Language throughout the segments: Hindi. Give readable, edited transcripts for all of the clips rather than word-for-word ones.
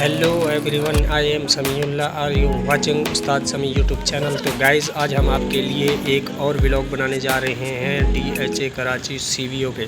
Hello everyone, I am Samiullah, are you watching Ustad Sami YouTube channel. तो गाइज़ आज हम आपके लिए एक और व्लॉग बनाने जा रहे हैं DHA कराची CVO पे।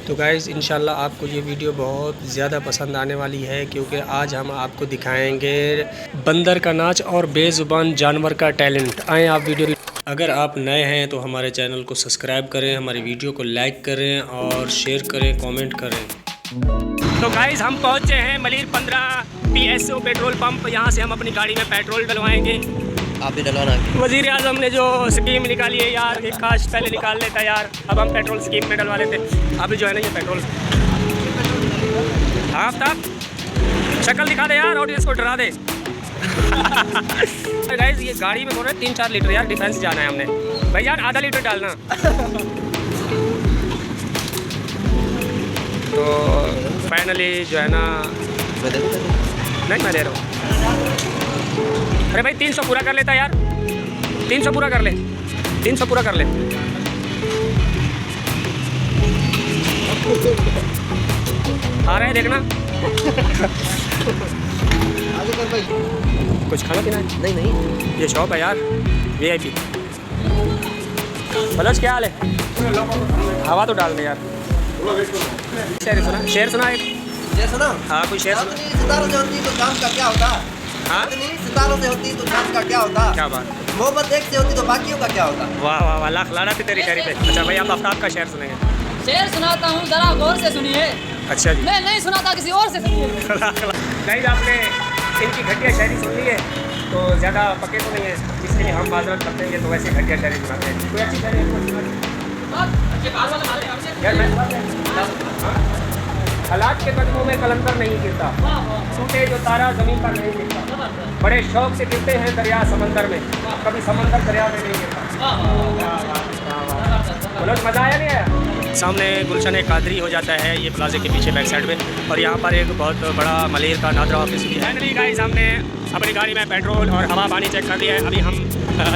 तो गाइज़ इंशाल्लाह आपको ये वीडियो बहुत ज़्यादा पसंद आने वाली है, क्योंकि आज हम आपको दिखाएंगे बंदर का नाच और बेज़ुबान जानवर का टैलेंट। आएँ आप वीडियो। अगर आप नए हैं तो हमारे चैनल को सब्सक्राइब करें, हमारी वीडियो को लाइक करें और शेयर करें, कमेंट करें। तो गाइस हम पहुंचे हैं मलिर 15 PSO पेट्रोल पंप। यहाँ से हम अपनी गाड़ी में पेट्रोल डलवाएंगे। आप भी डलवाना। वज़ीर आज़म ने जो स्कीम निकाली है यार, एक काश पहले निकाल लेता यार, अब हम पेट्रोल स्कीम में डलवा लेते। अभी जो है ना ये पेट्रोल, हाँ आफ्ताब शक्ल दिखा दे यार, ऑडियंस को डरा दे। गाइस ये गाड़ी में बोल रहे 3-4 लीटर यार, डिफेंस जाना है हमने। भाई यार आधा लीटर डालना। तो फाइनली जो है ना, नहीं मैं दे रहा हूँ। अरे भाई 300 पूरा कर लेता यार, 300 पूरा कर ले, 300 पूरा कर ले। आ रहे हैं देखना। आगे कर भाई। कुछ खाना पीना है? नहीं नहीं, ये शॉप है यार VIP। बलच क्या हाल है? हवा तो डाल दे यार। शेर सुना एक। शेर सुना? हाँ कोई शेर सुना। सितारों से होती तो चांद का क्या होता? हाँ सितारों से होती तो चांद का क्या होता? क्या बात। मोहब्बत एक से होती तो बाकियों का क्या होता? वाह वाह वाह, लाख लाना थी तेरी शायरी पे। अच्छा भाई आप आफ्ताब का शेर सुनेंगे? शेर सुनाता हूँ, जरा गौर से सुनिए। अच्छा जी। मैं नहीं सुनाता, किसी और से सुनिए। गाइस आपने इनकी घटिया शायरी सुन ली है, तो ज़्यादा पक्के तो नहीं है, इसलिए हम माजरत करते हैं। तो वैसे घटिया शायरी सुनाते हैं। कोई अच्छी शायरी आपको सुना दे? यार मैं हालात के कदमों में कलंदर नहीं गिरता, टूटे जो तारा ज़मीन पर नहीं गिरता, बड़े शौक से गिरते हैं दरिया समंदर में, कभी समंदर दरिया में नहीं गिरता। बोलो मज़ा आया नहीं आया? सामने गुलशन कादरी हो जाता है ये प्लाजे के पीछे बैक साइड में, और यहाँ पर एक बहुत बड़ा मलिर का नादरा ऑफिस भी है। नहीं गाइस हमने अपनी गाड़ी में पेट्रोल और हवा पानी चेक कर लिया है। अभी हम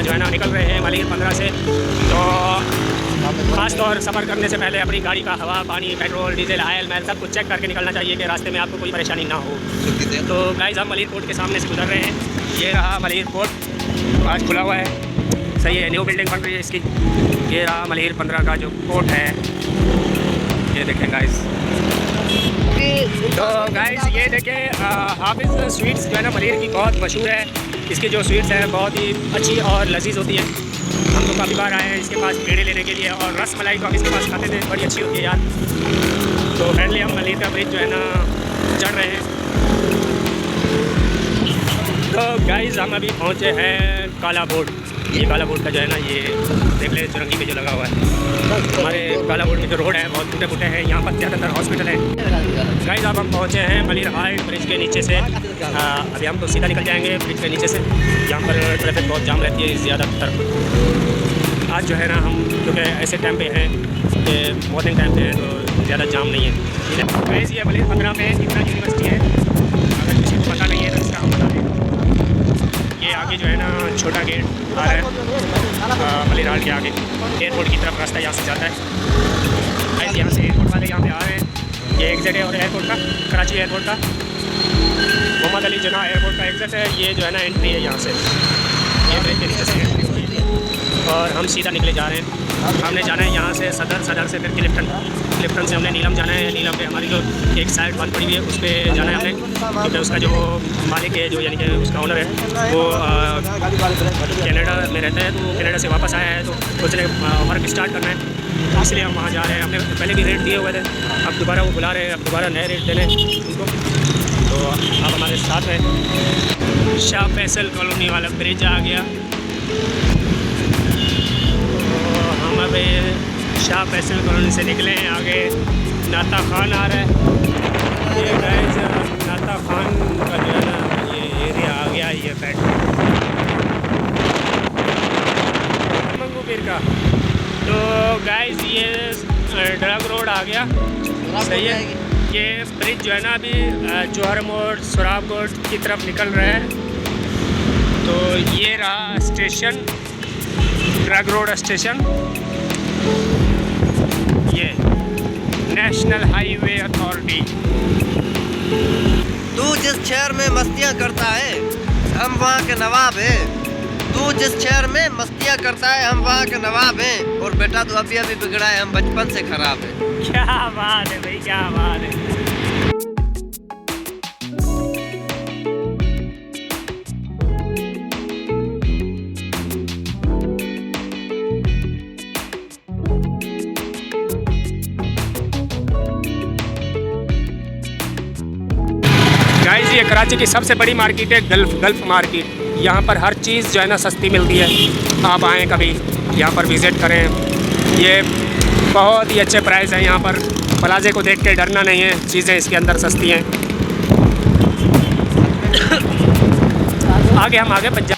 जो है ना निकल रहे हैं मलिर 15 से। तो खास तौर सफ़र करने से पहले अपनी गाड़ी का हवा पानी पेट्रोल डीजल आयल मैल सब कुछ चेक करके निकलना चाहिए कि रास्ते में आपको कोई परेशानी ना हो। तो गाइस हम मलिर कोर्ट के सामने से गुजर रहे हैं। ये रहा मलिर कोर्ट, आज खुला हुआ है, सही है, न्यू बिल्डिंग बन रही है इसकी। ये रहा मलिर 15 का जो कोर्ट है, ये देखें गाइस। तो गाइस ये देखें हाफिज़ स्वीट्स जो है ना मलिर की बहुत मशहूर है। इसकी जो स्वीट्स है बहुत ही अच्छी और लजीज होती है। हम तो काफ़ी बार आए हैं इसके पास पेड़े लेने के लिए, और रस मलाई तो हम इसके पास खाते थे, बड़ी अच्छी होती है यार। तो फाइनली हम मलिर का ब्रिज जो है ना चढ़ रहे हैं। तो गाइस हम अभी पहुँचे हैं काला बोर्ड। ये काला बोर्ड का जो है ना, ये देख ले चुरंगी पे जो लगा हुआ है। हमारे काला बोर्ड के जो रोड है बहुत टूटे फूटे हैं। यहाँ पर ज़्यादातर हॉस्पिटल है। गाइस अब हम पहुँचे हैं मलिर हाइट ब्रिज के नीचे से। अभी हम तो सीधा निकल जाएंगे ब्रिज के नीचे से। यहाँ पर ट्रैफिक बहुत जाम रहती है ज़्यादातर। आज जो है ना हम क्योंकि ऐसे टाइम पे हैं कि मॉर्निंग टाइम पे हैं, तो ज़्यादा जाम नहीं है। गाइस ये मलिर 15 में इतना यूनिवर्सिटी है, अगर किसी को पता नहीं है तो इसका हम बता दें। ये आगे जो है ना छोटा गेट आ रहा है मलिर हाल के आगे, एयरपोर्ट की तरफ रास्ता यहाँ से जाता है। गाइस यहाँ से एयरपोर्ट वाले यहाँ पे आ रहे हैं। ये एग्जिट है और एयरपोर्ट का, कराची एयरपोर्ट का, मोहम्मद अली जिन्ना एयरपोर्ट का एग्जिट है। ये जो है ना एंट्री है यहाँ से, ये ब्रिज के नीचे से एंट्री हुई है। और हम सीधा निकले जा रहे हैं। हमने जाना है यहाँ से सदर, सदर से फिर क्लिफ्टन से हमने नीलम जाना है। नीलम पे हमारी जो एक साइड बंद पड़ी हुई है उस पर जाना है हमने, क्योंकि उसका जो मालिक है, जो यानी कि उसका ओनर है, वो कनाडा में रहता है। तो कनाडा से वापस आया है, तो उसने वर्क स्टार्ट करना है, इसलिए हम वहाँ जा रहे हैं। हमने पहले भी रेट दिए हुए थे, अब दोबारा वो बुला रहे हैं, अब दोबारा नए रेट देने उनको। तो आप हमारे साथ हैं। शाह फैसल कॉलोनी वाला ब्रिज आ गया। हम अभी शाह फैसल कॉलोनी से निकले हैं। आगे नाता खान आ रहा है। ये गाइस नाता खान का जो है ना ये एरिया आ गया, ये मंगू पीर का। तो गाइस ये ड्रग रोड आ गया, सही है। ये ब्रिज जो है ना अभी जौहर मोड़ सुराब कोट की तरफ निकल रहा है। तो ये रहा स्टेशन, ड्रग रोड स्टेशन। ये नेशनल हाईवे अथॉरिटी। तू जिस शहर में मस्तियाँ करता है हम वहाँ के नवाब हैं। तू जिस शहर में मस्तियाँ करता है हम वहाँ के नवाब हैं। और बेटा तू अभी अभी बिगड़ा है, हम बचपन से खराब है। क्या बात है भाई, क्या बात है। गाइस ये कराची की सबसे बड़ी मार्केट है गल्फ मार्केट। यहाँ पर हर चीज़ जो है ना सस्ती मिलती है। आप आएँ कभी यहाँ पर विज़िट करें। ये बहुत ही अच्छे प्राइस हैं यहाँ पर। प्लाजे को देख के डरना नहीं है, चीज़ें इसके अंदर सस्ती हैं। आगे हम आगे पंजाब।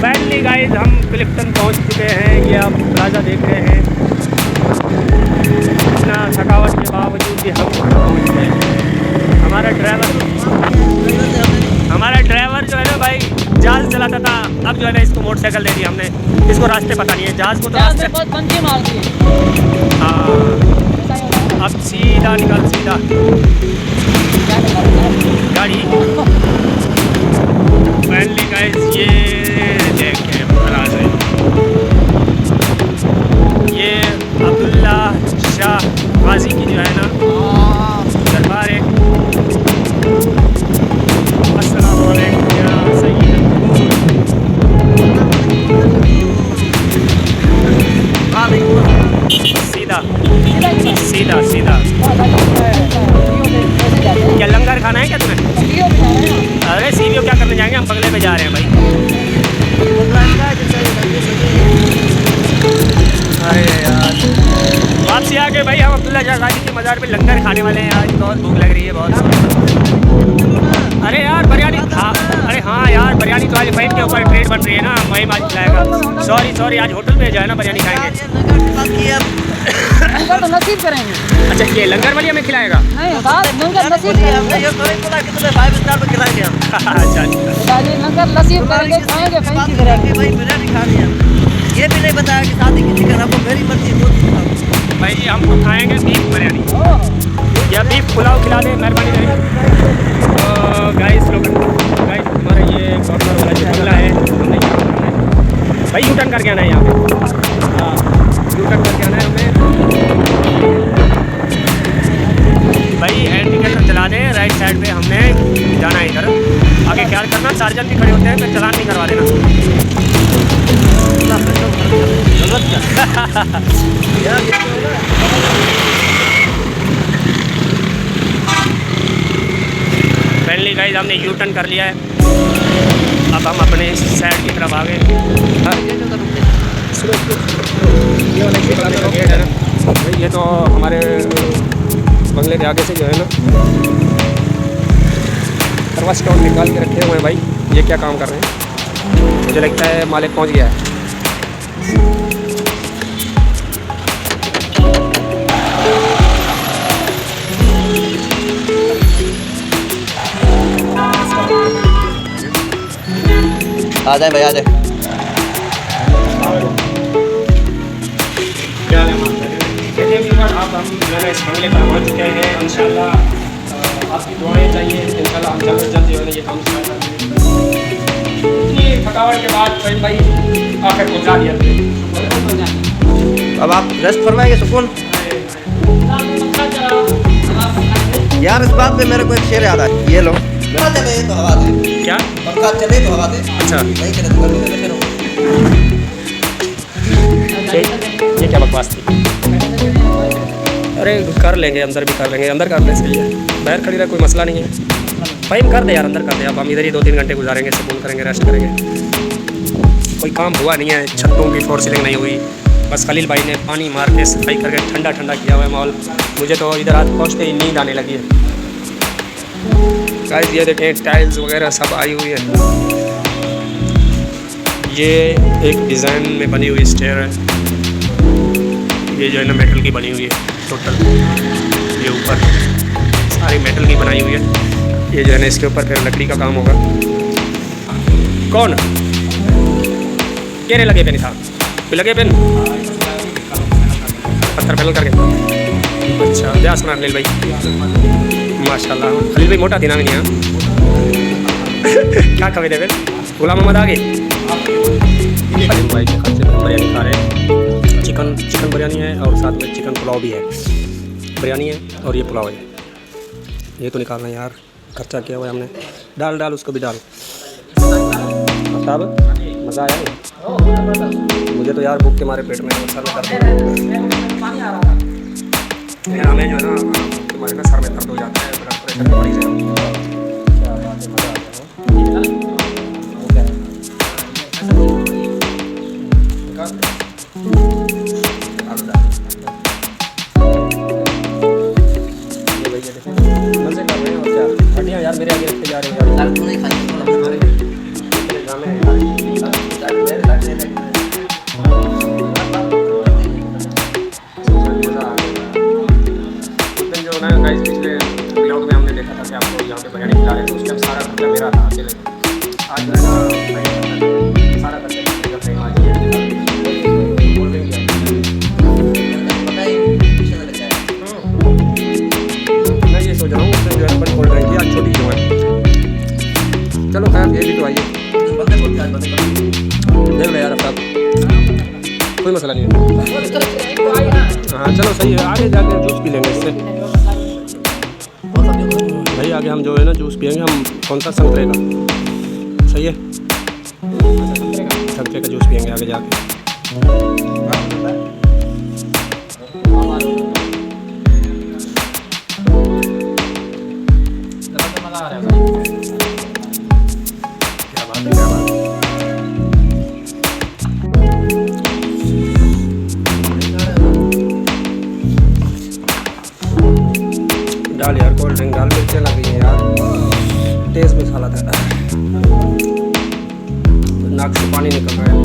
फाइनली गाइस हम क्लिफ्टन पहुंच चुके हैं। ये आप प्लाजा देख रहे हैं। इतना थकावट के बावजूद भी हम पहुंच गए। हमारा ड्राइवर जो है ना भाई जहाज़ चलाता था, अब जो है ना इसको मोटरसाइकिल दे दी हमने। इसको रास्ते पता नहीं है, जहाज़ को तो रास्ते बहुत पंची मारती है। हाँ अब सीधा निकल, सीधा गाड़ी। फाइनली गाइस ये देखें प्लाजा, ये अब्दुल्ला शाह गाजी की जो है ना दरबार है। अस्सलाम वालेकुम या सय्यद। सीधा सीधा सीधा। क्या लंगर खाना है क्या तुम्हें? अरे सीवीओ क्या करने जाएंगे, हम बंगले पे जा रहे हैं भाई। अरे यार वापसी आ गए भाई। हम अब्दुल्ला शाह गाजी के मज़ार पे लंगर खाने वाले हैं। आज बहुत भूख लग रही है बहुत। अरे यार बिरयानी, हाँ अरे हाँ यार बिरयानी तो आज फाइट के ऊपर ट्रेड बन रही है ना, वही आज खिलाएगा। सॉरी आज होटल में जो है ना बिरयानी खाएंगे। लंगर तो नसीब करेंगे। अच्छा ये लंगर वाली हमें खिलाएगा? नहीं बात लंगर नसीब करेंगे। अच्छा लंगर नसीब करेंगे, खाएंगे फैंसी करेंगे। ये भी नहीं बताया कि शादी की चिकन आपको मेरी मर्जी है। भाई हमको खाएंगे बीफ बिरयानी या बीफ पुलाव खिला दे मेहरबानी रहेगी। तो गाइस लोग हमारा ये गवर्नर वाला जो बंगला है हमने यहाँ पर है भाई। यू टर्न करके आना है यहाँ पे। हाँ यू टर्न करके आना है हमें भाई। इंडिकेटर चला दे, राइट साइड पे हमने जाना है इधर। आगे ख्याल करना, सार्जन भी खड़े होते हैं, फिर चलान नहीं करवा देना। फाइनली गाइस हमने यू टर्न कर लिया है। अब हम अपने साइड की तरफ आ गए। गेट है ना भाई, ये तो हमारे बंगले के आगे से जो है ना सर्वा स्टॉक निकाल के रखे हुए हैं भाई। ये क्या काम कर रहे हैं? मुझे लगता है मालिक पहुंच गया है। आ जाए भाई आ जाए। आप हम जो है इस बंगले पर पहुँच चुके हैं। इंशाल्लाह आपकी दुआएं चाहिए। इंशाल्लाह हम जल्द से जल्द जो है ये काम स्टार्ट कर देंगे। थकावट के बाद भाई आकर पहुँचा दिया। अब आप रेस्ट फरमाएंगे सुकून। यार इस बात पे मेरे को एक शेर याद आया। ये लो पंखा चले तो हवा दे, क्या? पंखा चले तो हवा दे, अच्छा नहीं चले तो गर्मी में बैठे रहो। ये क्या बकवास थी? अरे कर लेंगे, अंदर भी कर लेंगे, अंदर कर ले, सही है। बाहर खड़ी रहा, कोई मसला नहीं है। फ़हीम कर दे यार, अंदर कर दे। अब हम इधर ही 2-3 घंटे गुजारेंगे, सुकून करेंगे, रेस्ट करेंगे। कोई काम हुआ नहीं है, छतों की फ्लोर सीलिंग नहीं हुई, बस खलील भाई ने पानी मार के सफाई करके ठंडा ठंडा किया हुआ है माहौल। मुझे तो इधर आज पहुँचते ही नींद आने लगी है। गाइस ये देखें, टाइल्स वगैरह सब आई हुई है। ये एक डिज़ाइन में बनी हुई स्टेयर है। ये जो है ना मेटल की बनी हुई है टोटल। ये ऊपर सारी मेटल की बनाई हुई है। ये जो है ना इसके ऊपर फिर लकड़ी का काम होगा। कौन केरे लगे पेन था? कोई लगे पेन पत्थर फैल करके। अच्छा ब्याह सुना खलील भाई, माशाल्लाह। खलील भाई मोटा दिना भी नहीं है। क्या खबे थे फिर? गुलाम मोहम्मद आ गए। खलील भाई के खर्चे पर बिरयानी खा रहे हैं। चिकन बिरयानी है और साथ में चिकन पुलाव भी है। बिरयानी है और ये पुलाव है। ये तो निकालना है यार, खर्चा किया हुआ है हमने। डाल उसको भी डाल। साहब मज़ा आया नहीं? मुझे तो यार भूख के मारे पेट में सर में दर्द हमें जो है ना तुम्हारे ना सर में दर्द हो जाता है, ब्लड प्रेशर की मरीज है। क्या बात है, मज़ा आ गया। मज़े कर रहे हैं और क्या हड्डियाँ यार मेरे आगे रखते जा रहे हैं यार। तू नहीं खाई तो हमारे ड्रामे हैं। गाइस पिछले व्लॉग में हमने देखा था कि आपको यहाँ पे बिरयानी खिला रहे थे, उस टाइम सारा खर्चा मेरा था अकेले। आज जो है ना सारा खर्चा मेरा फ्रेम आज मैं ये सोच रहा हूँ उसमें जो है बड़ी कोल्ड ड्रिंक थी, आज छोटी जो है। चलो खैर ये भी तो आइए, देख लो यार साहब, कोई मसला नहीं है। हाँ चलो सही है, आगे जाके जूस पी लेंगे इससे भाई। आगे हम जो है ना जूस पियेंगे हम, कौन सा? संतरे का। सही है, संतरे का जूस पियेंगे आगे जाके। क्या बात है, क्या बात है। डाल यार कोल्ड ड्रिंक डाल, मिर्चें लग गई हैं यार, टेस्ट भी साला था। नाक से पानी निकल रहा है।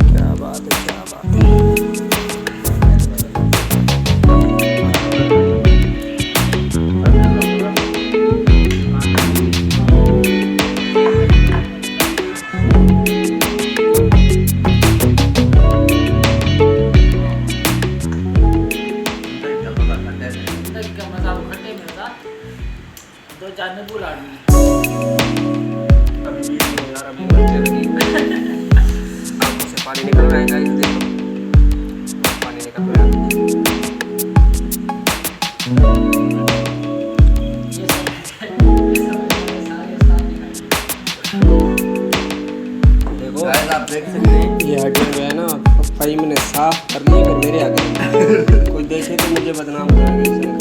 क्या बात है, क्या बात है। दो चार ने बुला दी। आंखों से पानी निकल रहा है गाइस, देखो पानी निकल रहा है। देखो आप देख सकते हैं ये हड्डियाँ जो है ना फ़हीम ने साफ कर ली, अगर मेरे आगे कोई देखे तो मुझे बदनाम करेंगे।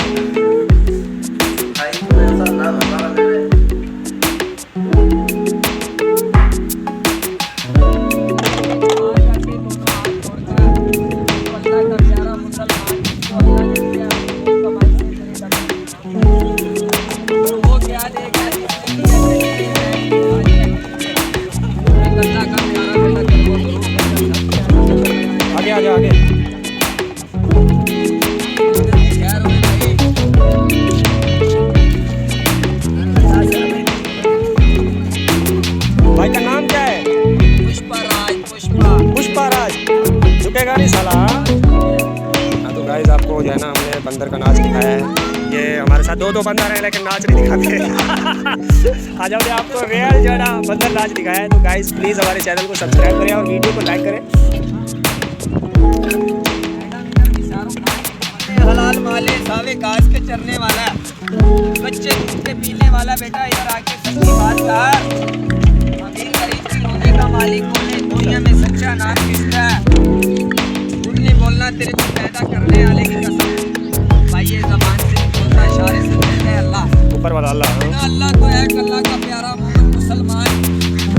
आगे आगे आगे भाई का नाम क्या है? पुष्पाराज। झुकेगा नहीं साला। हाँ तो गाइस आपको जो है ना हमने बंदर का नाच दिखाया है। ये हमारे साथ दो बंदर हैं लेकिन नाच नहीं दिखाते। आज हमने आपको रियल जो है ना बंदर नाच दिखाया है। तो गाइस प्लीज़ हमारे चैनल को सब्सक्राइब करें और वीडियो को लाइक करें। हलाल लाल माले सावे घास के चरने वाला, बच्चे दूध के पीने वाला, बेटा इधर आके सच्ची बात कर। अमीर गरीब की रोने का मालिक कौन है? दुनिया में सच्चा नाम किसका है? झूठ नहीं बोलना तेरे को पैदा करने वाले की कसम। भाई ये ज़बान से नहीं बोलता, इशारे से कहते हैं अल्लाह। ऊपर वाला अल्लाह। अल्लाह तो है, अल्लाह का प्यारा मोमिन मुसलमान।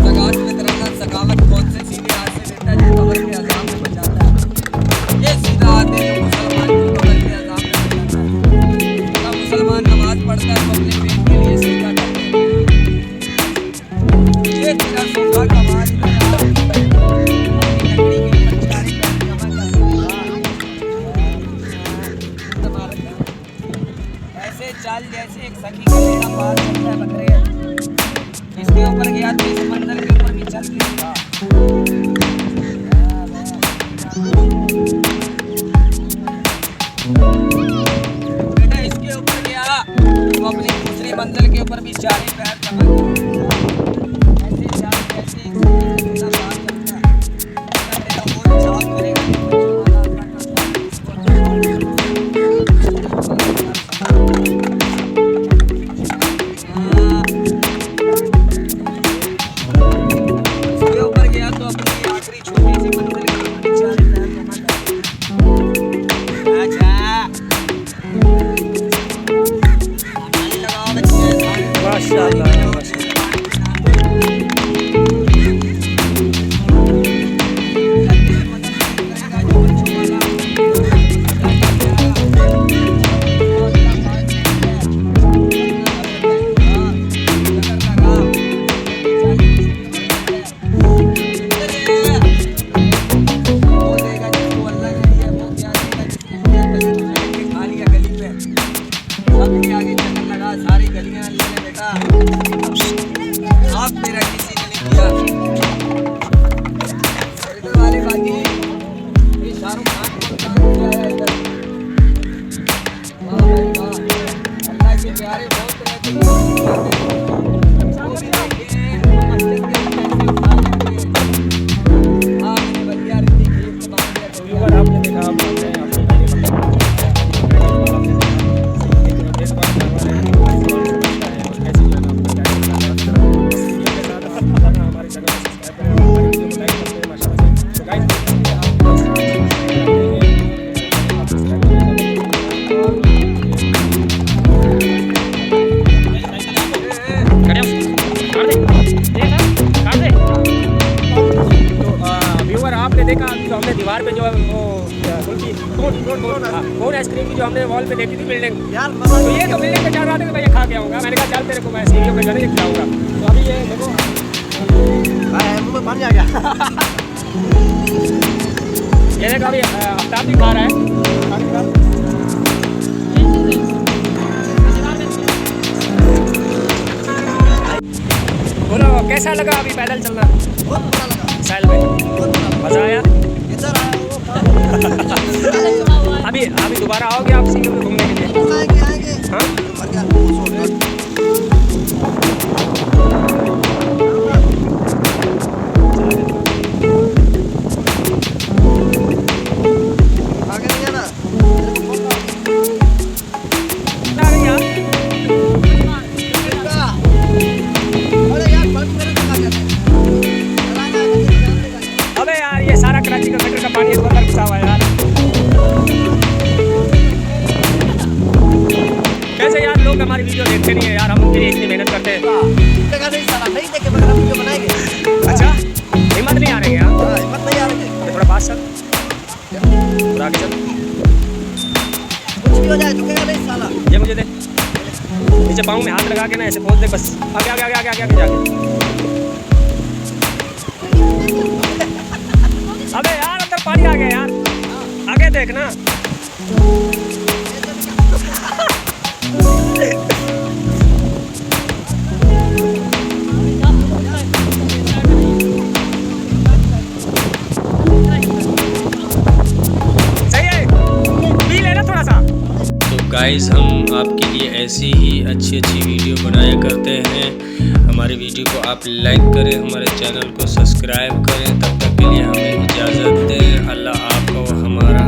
ज़कात में तरन्नत सखावत कौन से सीधे हाथ से देता है जो कब्र के अज़ाब में बचाता है? ये सीधा हाथ है जो मुसलमान को कब्र के अज़ाब में बचाता है। जब मुसलमान नमाज पढ़ता है तो अपने पेट के लिए सजदा करता है। ये तेरा सोखा कमाल लकड़ी के ऊपर चारे पैर जमा कर ऐसे चाल जैसे एक सखी का मेरा पार करता है बकरे। इसके ऊपर गया तो इस मंदिर के ऊपर भी चल के था। बेटा इसके ऊपर गया तो अपनी दूसरी मंजिल के ऊपर भी चारे पैर जमा ऐसे चाल जैसे एक सखी का पार करता है। तेरा बोल चाल करेगा सारी गलियां ले बेटा, आप मेरा किसी ने नहीं किया। इधर वाले बाकी ये शाहरुख खान को काम किया है इधर। वाह भाई वाह, अल्लाह के प्यारे बहुत रहते हैं। वो भी देखिए मस्जिद के पैसे उठा लेते। हाँ मैंने बलिया रही थी के बाद आपने देखा देखा तो हमने दीवार पे जो वो कौन आइसक्रीम की जो हमने वॉल पे देखी थी बिल्डिंग यार, तो ये तो बिल्डिंग पे चढ़ रहा था कि मैं ये खा के आऊँगा। मैंने कहा चल तेरे को मैं सीढ़ियों पे जाने के खिलाऊंगा। तो अभी ये देखो मुँह में पानी आ गया। ये देखो अभी आफ्ताब भी खा रहा है। बोलो कैसा लगा अभी पैदल चलना? बहुत अच्छा लगा। साल में मजा आया? अभी दोबारा आओगे आप सीधे घूमने के लिए? आएंगे। हाँ कराची का गटर का पानी इस बार घुसा हुआ है यार। कैसे यार लोग हमारी वीडियो देखते नहीं है यार, हम उनके लिए इतनी मेहनत करते हैं। नहीं देखे मगर हम वीडियो बनाएंगे। अच्छा हिम्मत नहीं आ रही है? हिम्मत नहीं आ रही है। थोड़ा पास चल, थोड़ा आगे चल, कुछ भी हो जाए झुकेगा नहीं साला। ये मुझे दे, नीचे पाँव में हाथ लगा के ना ऐसे पोज दे बस। आगे आगे आगे आगे आगे आगे जाके। अबे यार अंदर पानी आ गया यार, आगे देखना। सही है, पी लेना थोड़ा सा। तो गाइस हम आपके लिए ऐसी ही अच्छी वीडियो बनाया करते हैं। हमारी वीडियो को आप लाइक करें, हमारे चैनल को सब्सक्राइब करें। तब तक के लिए हमें इजाज़त दें। अल्लाह आपको हमारा